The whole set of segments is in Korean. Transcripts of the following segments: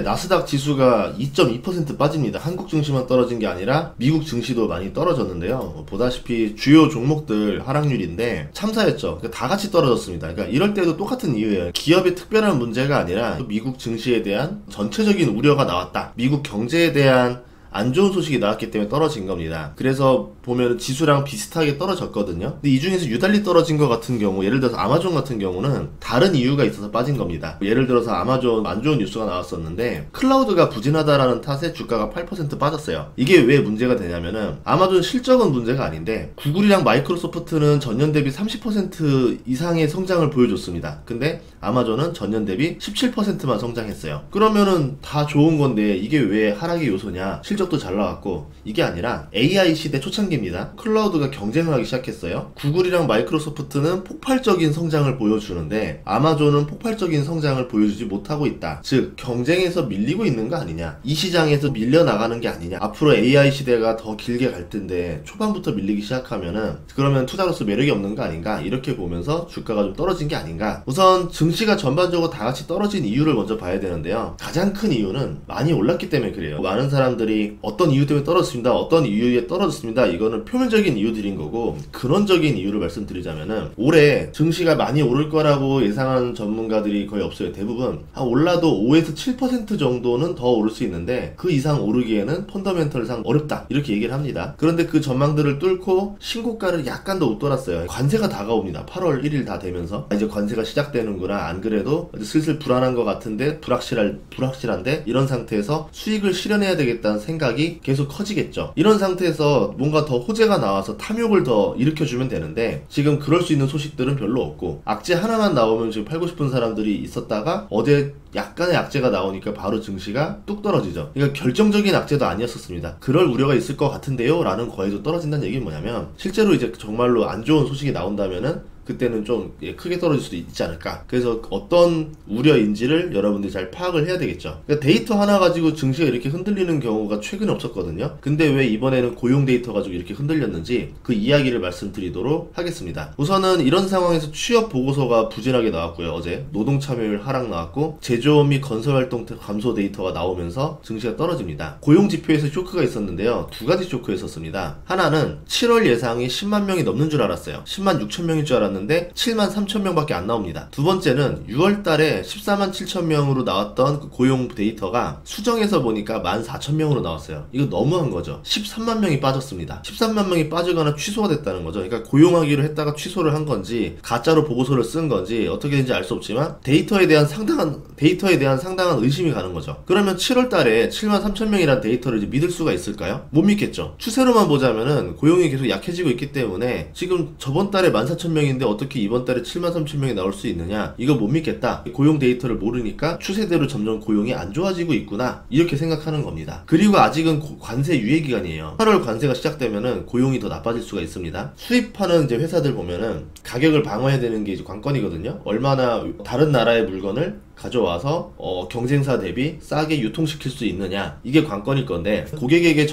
나스닥 지수가 2.2% 빠집니다. 한국 증시만 떨어진 게 아니라 미국 증시도 많이 떨어졌는데요. 보다시피 주요 종목들 하락률인데 참사였죠. 그러니까 다 같이 떨어졌습니다. 그러니까 이럴 때도 똑같은 이유예요. 기업의 특별한 문제가 아니라 미국 증시에 대한 전체적인 우려가 나왔다. 미국 경제에 대한 안 좋은 소식이 나왔기 때문에 떨어진 겁니다. 그래서 보면 지수랑 비슷하게 떨어졌거든요. 근데 이 중에서 유달리 떨어진 것 같은 경우, 예를 들어서 아마존 같은 경우는 다른 이유가 있어서 빠진 겁니다. 예를 들어서 아마존 안 좋은 뉴스가 나왔었는데 클라우드가 부진하다라는 탓에 주가가 8% 빠졌어요. 이게 왜 문제가 되냐면은 아마존 실적은 문제가 아닌데 구글이랑 마이크로소프트는 전년 대비 30% 이상의 성장을 보여줬습니다. 근데 아마존은 전년 대비 17%만 성장했어요. 그러면은 다 좋은 건데 이게 왜 하락의 요소냐? 실적도 잘 나왔고, 이게 아니라 AI 시대 초창기입니다. 클라우드가 경쟁을 하기 시작했어요. 구글이랑 마이크로소프트는 폭발적인 성장을 보여주는데 아마존은 폭발적인 성장을 보여주지 못하고 있다. 즉 경쟁에서 밀리고 있는 거 아니냐, 이 시장에서 밀려나가는 게 아니냐. 앞으로 AI 시대가 더 길게 갈 텐데 초반부터 밀리기 시작하면은 그러면 투자로서 매력이 없는 거 아닌가, 이렇게 보면서 주가가 좀 떨어진 게 아닌가. 우선 증시가 전반적으로 다 같이 떨어진 이유를 먼저 봐야 되는데요. 가장 큰 이유는 많이 올랐기 때문에 그래요. 많은 사람들이 어떤 이유 때문에 떨어졌습니다, 어떤 이유에 떨어졌습니다, 이거는 표면적인 이유들인 거고, 근원적인 이유를 말씀드리자면은 올해 증시가 많이 오를 거라고 예상하는 전문가들이 거의 없어요. 대부분 올라도 5에서 7% 정도는 더 오를 수 있는데 그 이상 오르기에는 펀더멘털상 어렵다, 이렇게 얘기를 합니다. 그런데 그 전망들을 뚫고 신고가를 약간 더 웃돌았어요. 관세가 다가옵니다. 8월 1일 다 되면서 이제 관세가 시작되는구나, 안 그래도 슬슬 불안한 것 같은데 불확실한데 이런 상태에서 수익을 실현해야 되겠다는 생각이 계속 커지겠죠. 이런 상태에서 뭔가 더 호재가 나와서 탐욕을 더 일으켜주면 되는데 지금 그럴 수 있는 소식들은 별로 없고, 악재 하나만 나오면 지금 팔고 싶은 사람들이 있었다가 어제 약간의 악재가 나오니까 바로 증시가 뚝 떨어지죠. 그러니까 결정적인 악재도 아니었었습니다. 그럴 우려가 있을 것 같은데요 라는 거에도 떨어진다는 얘기는 뭐냐면, 실제로 이제 정말로 안 좋은 소식이 나온다면은 그때는 좀 크게 떨어질 수도 있지 않을까. 그래서 어떤 우려인지를 여러분들이 잘 파악을 해야 되겠죠. 그러니까 데이터 하나 가지고 증시가 이렇게 흔들리는 경우가 최근에 없었거든요. 근데 왜 이번에는 고용 데이터 가지고 이렇게 흔들렸는지 그 이야기를 말씀드리도록 하겠습니다. 우선은 이런 상황에서 취업 보고서가 부진하게 나왔고요. 어제 노동 참여율 하락 나왔고, 제조업 및 건설활동 감소 데이터가 나오면서 증시가 떨어집니다. 고용 지표에서 쇼크가 있었는데요. 두 가지 쇼크가 있었습니다. 하나는 7월 예상이 10만 명이 넘는 줄 알았어요. 10만 6천 명일 줄 알았는데 7만 3천 명밖에 안 나옵니다. 두 번째는 6월 달에 14만 7천 명으로 나왔던 그 고용 데이터가 수정해서 보니까 1만 4천 명으로 나왔어요. 이거 너무한 거죠. 13만 명이 빠졌습니다. 13만 명이 빠지거나 취소가 됐다는 거죠. 그러니까 고용하기로 했다가 취소를 한 건지 가짜로 보고서를 쓴 건지 어떻게 된지 알 수 없지만 데이터에 대한 상당한 의심이 가는 거죠. 그러면 7월 달에 7만 3천 명이라는 데이터를 이제 믿을 수가 있을까요? 못 믿겠죠. 추세로만 보자면은 고용이 계속 약해지고 있기 때문에 지금 저번 달에 1만 4천 명인데 어떻게 이번 달에 7만 3천 명이 나올 수 있느냐, 이거 못 믿겠다. 고용 데이터를 모르니까 추세대로 점점 고용이 안 좋아지고 있구나, 이렇게 생각하는 겁니다. 그리고 아직은 관세 유예 기간이에요. 8월 관세가 시작되면은 고용이 더 나빠질 수가 있습니다. 수입하는 이제 회사들 보면은 가격을 방어해야 되는 게 이제 관건이거든요. 얼마나 다른 나라의 물건을 가져와서 경쟁사 대비 싸게 유통시킬 수 있느냐, 이게 관건일 건데 고객에게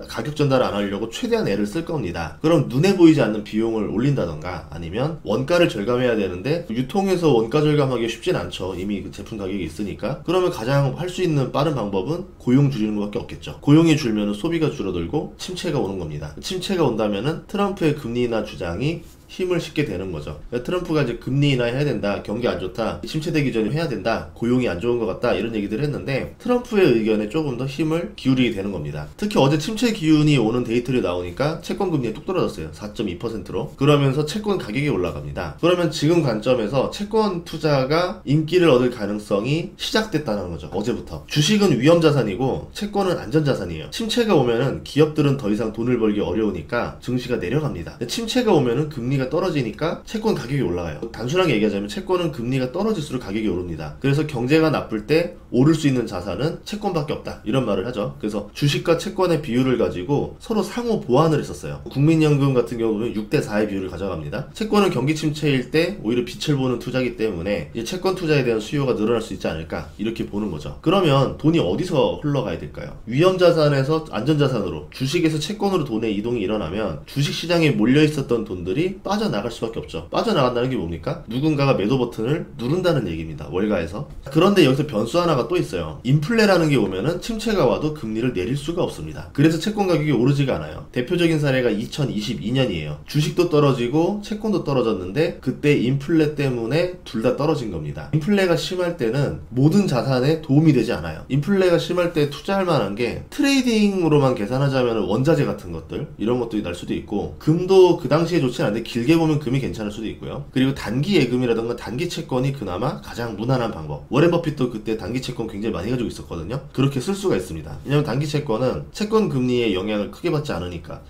가격 전달을 안 하려고 최대한 애를 쓸 겁니다. 그럼 눈에 보이지 않는 비용을 올린다던가 아니면 원가를 절감해야 되는데 유통에서 원가 절감하기 쉽진 않죠. 이미 그 제품 가격이 있으니까. 그러면 가장 할 수 있는 빠른 방법은 고용 줄이는 것밖에 없겠죠. 고용이 줄면 소비가 줄어들고 침체가 오는 겁니다. 침체가 온다면은 트럼프의 금리 인하 주장이 힘을 싣게 되는 거죠. 트럼프가 이제 금리 인하 해야 된다, 경기 안 좋다, 침체되기 전에 해야 된다, 고용이 안 좋은 것 같다, 이런 얘기들을 했는데 트럼프의 의견에 조금 더 힘을 기울이게 되는 겁니다. 특히 어제 침체 기운이 오는 데이터를 나오니까 채권 금리가 뚝 떨어졌어요. 4.2%로. 그러면서 채권 가격이 올라갑니다. 그러면 지금 관점에서 채권 투자가 인기를 얻을 가능성이 시작됐다는 거죠. 어제부터. 주식은 위험 자산이고 채권은 안전 자산이에요. 침체가 오면은 기업들은 더 이상 돈을 벌기 어려우니까 증시가 내려갑니다. 침체가 오면은 금리가 떨어지니까 채권 가격이 올라가요. 단순하게 얘기하자면 채권은 금리가 떨어질수록 가격이 오릅니다. 그래서 경제가 나쁠 때 오를 수 있는 자산은 채권밖에 없다, 이런 말을 하죠. 그래서 주식과 채권의 비율을 가지고 서로 상호 보완을 했었어요. 국민연금 같은 경우는 6대4의 비율을 가져갑니다. 채권은 경기 침체일 때 오히려 빛을 보는 투자이기 때문에 이제 채권 투자에 대한 수요가 늘어날 수 있지 않을까, 이렇게 보는 거죠. 그러면 돈이 어디서 흘러가야 될까요? 위험자산에서 안전자산으로, 주식에서 채권으로 돈의 이동이 일어나면 주식시장에 몰려있었던 돈들이 빠져나갈 수밖에 없죠. 빠져나간다는 게 뭡니까? 누군가가 매도 버튼을 누른다는 얘기입니다. 월가에서. 그런데 여기서 변수 하나가 또 있어요. 인플레라는 게 오면은 침체가 와도 금리를 내릴 수가 없습니다. 그래서 채권 가격이 오르지가 않아요. 대표적인 사례가 2022년이에요. 주식도 떨어지고 채권도 떨어졌는데 그때 인플레 때문에 둘 다 떨어진 겁니다. 인플레가 심할 때는 모든 자산에 도움이 되지 않아요. 인플레가 심할 때 투자할 만한 게 트레이딩으로만 계산하자면 원자재 같은 것들, 이런 것들이 날 수도 있고, 금도 그 당시에 좋진 않은데 길게 보면 금이 괜찮을 수도 있고요. 그리고 단기 예금이라든가 단기 채권이 그나마 가장 무난한 방법. 워렌 버핏도 그때 단기 채권 굉장히 많이 가지고 있었거든요. 그렇게 쓸 수가 있습니다. 왜냐면 단기 채권은 채권 금리의 영향을 크게 받지 않으니까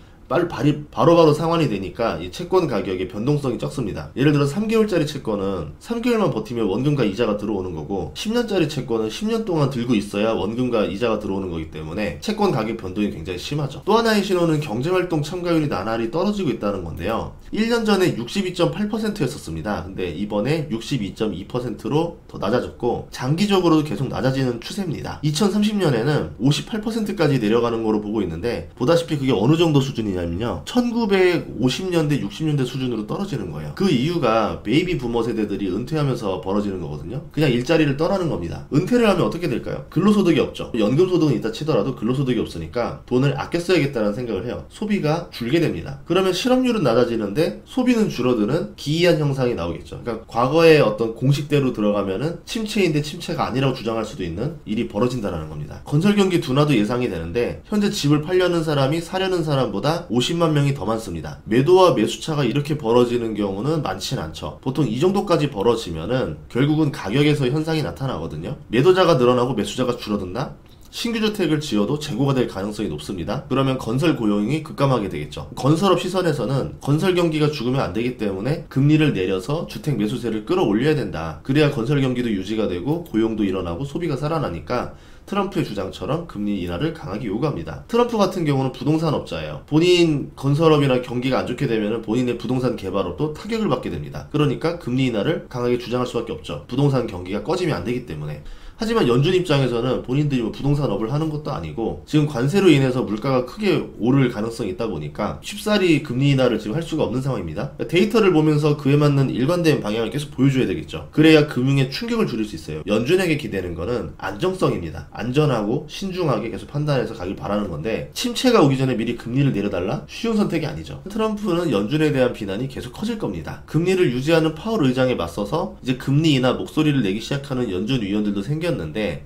바로바로 상환이 되니까 이 채권 가격의 변동성이 적습니다. 예를 들어 3개월짜리 채권은 3개월만 버티면 원금과 이자가 들어오는 거고, 10년짜리 채권은 10년 동안 들고 있어야 원금과 이자가 들어오는 거기 때문에 채권 가격 변동이 굉장히 심하죠. 또 하나의 신호는 경제활동 참가율이 나날이 떨어지고 있다는 건데요. 1년 전에 62.8%였었습니다. 근데 이번에 62.2%로 더 낮아졌고, 장기적으로도 계속 낮아지는 추세입니다. 2030년에는 58%까지 내려가는 거로 보고 있는데, 보다시피 그게 어느 정도 수준이냐면요, 1950년대 60년대 수준으로 떨어지는 거예요. 그 이유가 베이비 부머 세대들이 은퇴하면서 벌어지는 거거든요. 그냥 일자리를 떠나는 겁니다. 은퇴를 하면 어떻게 될까요? 근로소득이 없죠. 연금소득은 있다 치더라도 근로소득이 없으니까 돈을 아껴 써야겠다는 생각을 해요. 소비가 줄게 됩니다. 그러면 실업률은 낮아지는데 소비는 줄어드는 기이한 현상이 나오겠죠. 그러니까 과거의 어떤 공식대로 들어가면은 침체인데 침체가 아니라고 주장할 수도 있는 일이 벌어진다는 겁니다. 건설경기 둔화도 예상이 되는데, 현재 집을 팔려는 사람이 사려는 사람보다 50만 명이 더 많습니다. 매도와 매수차가 이렇게 벌어지는 경우는 많진 않죠. 보통 이 정도까지 벌어지면은 결국은 가격에서 현상이 나타나거든요. 매도자가 늘어나고 매수자가 줄어든다? 신규 주택을 지어도 재고가 될 가능성이 높습니다. 그러면 건설 고용이 급감하게 되겠죠. 건설업 시선에서는 건설 경기가 죽으면 안 되기 때문에 금리를 내려서 주택 매수세를 끌어올려야 된다. 그래야 건설 경기도 유지가 되고 고용도 일어나고 소비가 살아나니까 트럼프의 주장처럼 금리 인하를 강하게 요구합니다. 트럼프 같은 경우는 부동산업자예요. 본인 건설업이나 경기가 안 좋게 되면 본인의 부동산 개발업도 타격을 받게 됩니다. 그러니까 금리 인하를 강하게 주장할 수밖에 없죠. 부동산 경기가 꺼지면 안 되기 때문에. 하지만 연준 입장에서는 본인들이 뭐 부동산업을 하는 것도 아니고 지금 관세로 인해서 물가가 크게 오를 가능성이 있다 보니까 쉽사리 금리 인하를 지금 할 수가 없는 상황입니다. 데이터를 보면서 그에 맞는 일관된 방향을 계속 보여줘야 되겠죠. 그래야 금융에 충격을 줄일 수 있어요. 연준에게 기대는 거는 안정성입니다. 안전하고 신중하게 계속 판단해서 가길 바라는 건데, 침체가 오기 전에 미리 금리를 내려달라? 쉬운 선택이 아니죠. 트럼프는 연준에 대한 비난이 계속 커질 겁니다. 금리를 유지하는 파월 의장에 맞서서 이제 금리 인하 목소리를 내기 시작하는 연준 위원들도 생겼는데,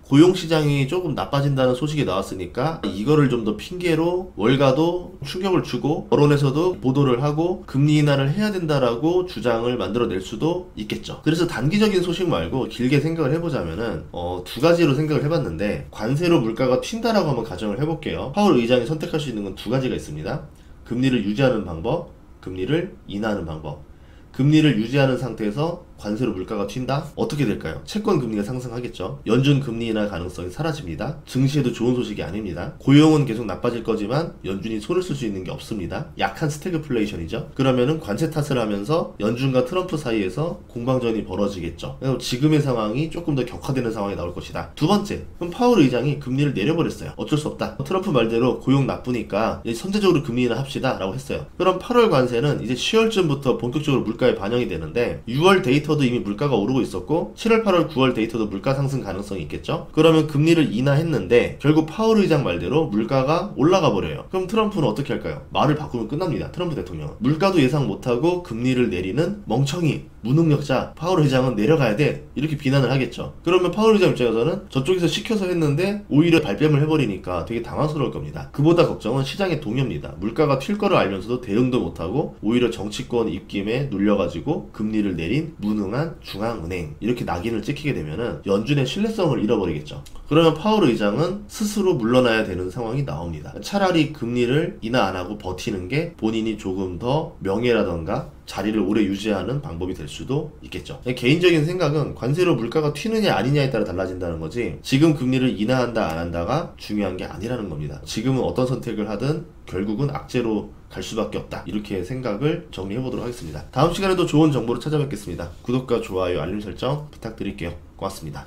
고용시장이 조금 나빠진다는 소식이 나왔으니까 이거를 좀 더 핑계로 월가도 충격을 주고 언론에서도 보도를 하고 금리 인하를 해야 된다라고 주장을 만들어낼 수도 있겠죠. 그래서 단기적인 소식 말고 길게 생각을 해보자면은 두 가지로 생각을 해봤는데, 관세로 물가가 튄다라고 한번 가정을 해볼게요. 파월 의장이 선택할 수 있는 건 두 가지가 있습니다. 금리를 유지하는 방법, 금리를 인하하는 방법. 금리를 유지하는 상태에서 관세로 물가가 튄다? 어떻게 될까요? 채권 금리가 상승하겠죠. 연준 금리 인하 가능성이 사라집니다. 증시에도 좋은 소식이 아닙니다. 고용은 계속 나빠질 거지만 연준이 손을 쓸 수 있는 게 없습니다. 약한 스태그플레이션이죠. 그러면은 관세 탓을 하면서 연준과 트럼프 사이에서 공방전이 벌어지겠죠. 그래서 지금의 상황이 조금 더 격화되는 상황이 나올 것이다. 두 번째, 그럼 파월 의장이 금리를 내려버렸어요. 어쩔 수 없다. 트럼프 말대로 고용 나쁘니까 이제 선제적으로 금리 인하 합시다 라고 했어요. 그럼 8월 관세는 이제 10월쯤부터 본격적으로 물가에 반영이 되는데, 6월 데이터도 이미 물가가 오르고 있었고 7월, 8월, 9월 데이터도 물가 상승 가능성이 있겠죠. 그러면 금리를 인하했는데 결국 파월 의장 말대로 물가가 올라가 버려요. 그럼 트럼프는 어떻게 할까요? 말을 바꾸면 끝납니다. 트럼프 대통령은 물가도 예상 못하고 금리를 내리는 멍청이, 무능력자 파월 의장은 내려가야 돼, 이렇게 비난을 하겠죠. 그러면 파월 의장 입장에서는 저쪽에서 시켜서 했는데 오히려 발뺌을 해버리니까 되게 당황스러울 겁니다. 그보다 걱정은 시장의 동요입니다. 물가가 튈 거를 알면서도 대응도 못하고 오히려 정치권 입김에 눌려가지고 금리를 내린 무능한 중앙은행, 이렇게 낙인을 찍히게 되면은 연준의 신뢰성을 잃어버리겠죠. 그러면 파월 의장은 스스로 물러나야 되는 상황이 나옵니다. 차라리 금리를 인하 안 하고 버티는 게 본인이 조금 더 명예라던가 자리를 오래 유지하는 방법이 될 수도 있겠죠. 개인적인 생각은 관세로 물가가 튀느냐 아니냐에 따라 달라진다는 거지, 지금 금리를 인하한다 안 한다가 중요한 게 아니라는 겁니다. 지금은 어떤 선택을 하든 결국은 악재로 갈 수밖에 없다, 이렇게 생각을 정리해 보도록 하겠습니다. 다음 시간에도 좋은 정보로 찾아뵙겠습니다. 구독과 좋아요, 알림 설정 부탁드릴게요. 고맙습니다.